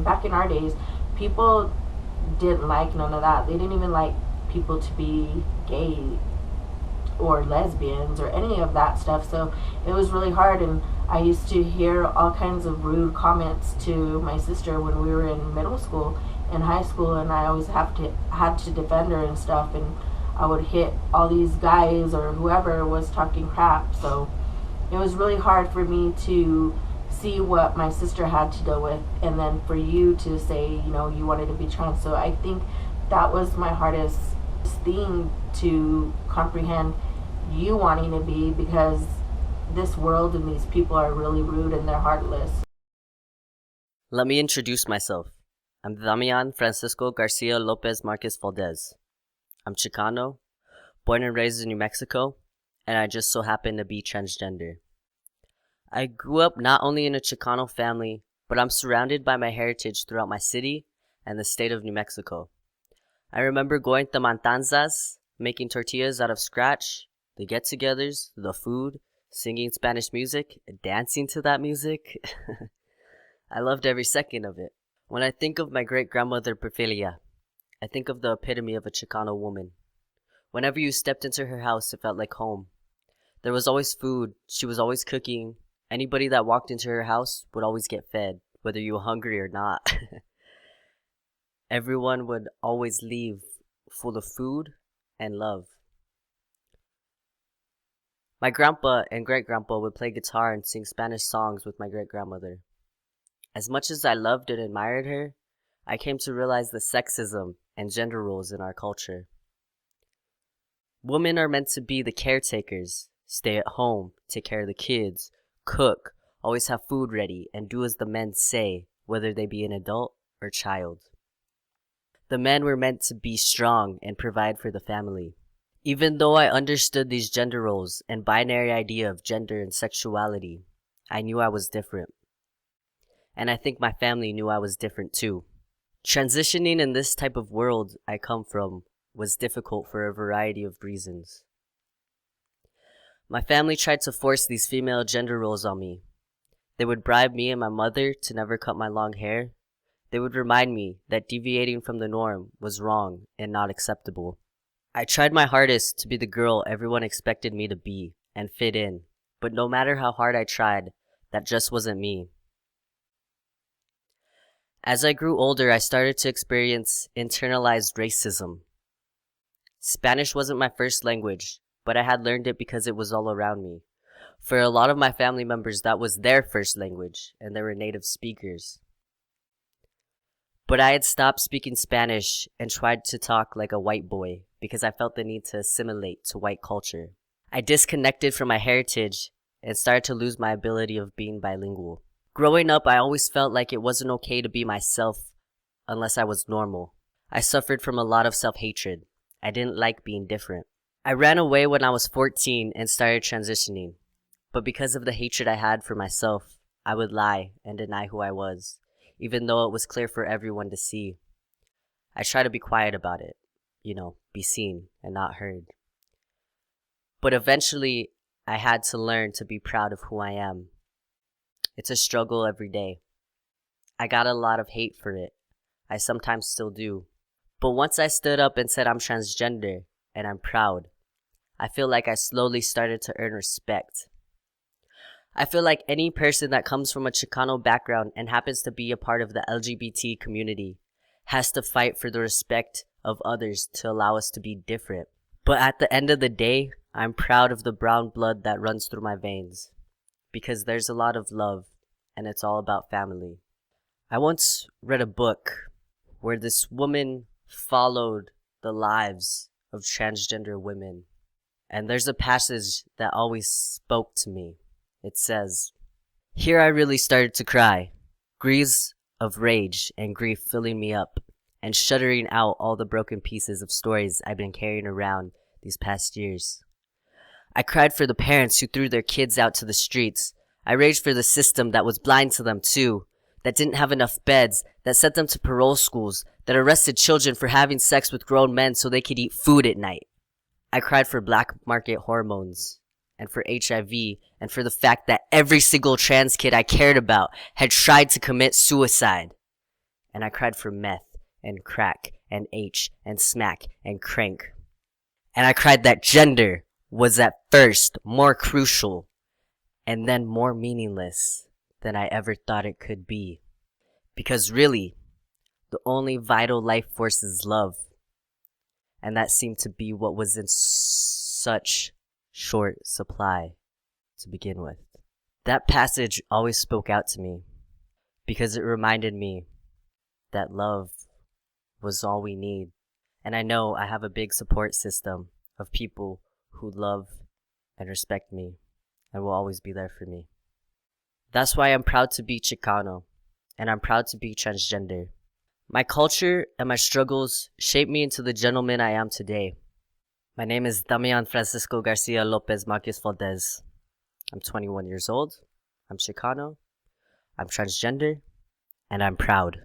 back in our days, people didn't like none of that. They didn't even like people to be gay or lesbians or any of that stuff. So it was really hard, and I used to hear all kinds of rude comments to my sister when we were in middle school and high school, and I always had to defend her and stuff, and I would hit all these guys or whoever was talking crap. So it was really hard for me to see what my sister had to deal with, and then for you to say, you wanted to be trans. So I think that was my hardest thing to comprehend, you wanting to be, because this world and these people are really rude and they're heartless. Let me introduce myself. I'm Damián Francisco Garcia Lopez Marquez Valdez. I'm Chicano, born and raised in New Mexico, and I just so happen to be transgender. I grew up not only in a Chicano family, but I'm surrounded by my heritage throughout my city and the state of New Mexico. I remember going to mantanzas, making tortillas out of scratch, the get-togethers, the food, singing Spanish music, dancing to that music. I loved every second of it. When I think of my great-grandmother Perfilia, I think of the epitome of a Chicano woman. Whenever you stepped into her house, it felt like home. There was always food. She was always cooking. Anybody that walked into her house would always get fed, whether you were hungry or not. Everyone would always leave full of food and love. My grandpa and great-grandpa would play guitar and sing Spanish songs with my great-grandmother. As much as I loved and admired her, I came to realize the sexism and gender roles in our culture. Women are meant to be the caretakers, stay at home, take care of the kids, cook, always have food ready, and do as the men say, whether they be an adult or child. The men were meant to be strong and provide for the family. Even though I understood these gender roles and binary idea of gender and sexuality, I knew I was different. And I think my family knew I was different too. Transitioning in this type of world I come from was difficult for a variety of reasons. My family tried to force these female gender roles on me. They would bribe me and my mother to never cut my long hair. They would remind me that deviating from the norm was wrong and not acceptable. I tried my hardest to be the girl everyone expected me to be and fit in, but no matter how hard I tried, that just wasn't me. As I grew older, I started to experience internalized racism. Spanish wasn't my first language, but I had learned it because it was all around me. For a lot of my family members, that was their first language, and they were native speakers. But I had stopped speaking Spanish and tried to talk like a white boy because I felt the need to assimilate to white culture. I disconnected from my heritage and started to lose my ability of being bilingual. Growing up, I always felt like it wasn't okay to be myself unless I was normal. I suffered from a lot of self-hatred. I didn't like being different. I ran away when I was 14 and started transitioning. But because of the hatred I had for myself, I would lie and deny who I was, even though it was clear for everyone to see. I tried to be quiet about it, be seen and not heard. But eventually, I had to learn to be proud of who I am. It's a struggle every day. I got a lot of hate for it. I sometimes still do. But once I stood up and said I'm transgender and I'm proud, I feel like I slowly started to earn respect. I feel like any person that comes from a Chicano background and happens to be a part of the LGBT community has to fight for the respect of others to allow us to be different. But at the end of the day, I'm proud of the brown blood that runs through my veins, because there's a lot of love and it's all about family. I once read a book where this woman followed the lives of transgender women, and there's a passage that always spoke to me. It says, "Here I really started to cry, grieves of rage and grief filling me up, and shuddering out all the broken pieces of stories I've been carrying around these past years. I cried for the parents who threw their kids out to the streets. I raged for the system that was blind to them too, that didn't have enough beds, that sent them to parole schools, that arrested children for having sex with grown men so they could eat food at night. I cried for black market hormones, and for HIV, and for the fact that every single trans kid I cared about had tried to commit suicide. And I cried for meth and crack and H and smack and crank. And I cried that gender was at first more crucial and then more meaningless than I ever thought it could be. Because really, the only vital life force is love. And that seemed to be what was in such short supply to begin with. That passage always spoke out to me because it reminded me that love was all we need. And I know I have a big support system of people who love and respect me and will always be there for me. That's why I'm proud to be Chicano, and I'm proud to be transgender. My culture and my struggles shaped me into the gentleman I am today. My name is Damián Francisco Garcia Lopez Marquez Valdez. I'm 21 years old, I'm Chicano, I'm transgender, and I'm proud.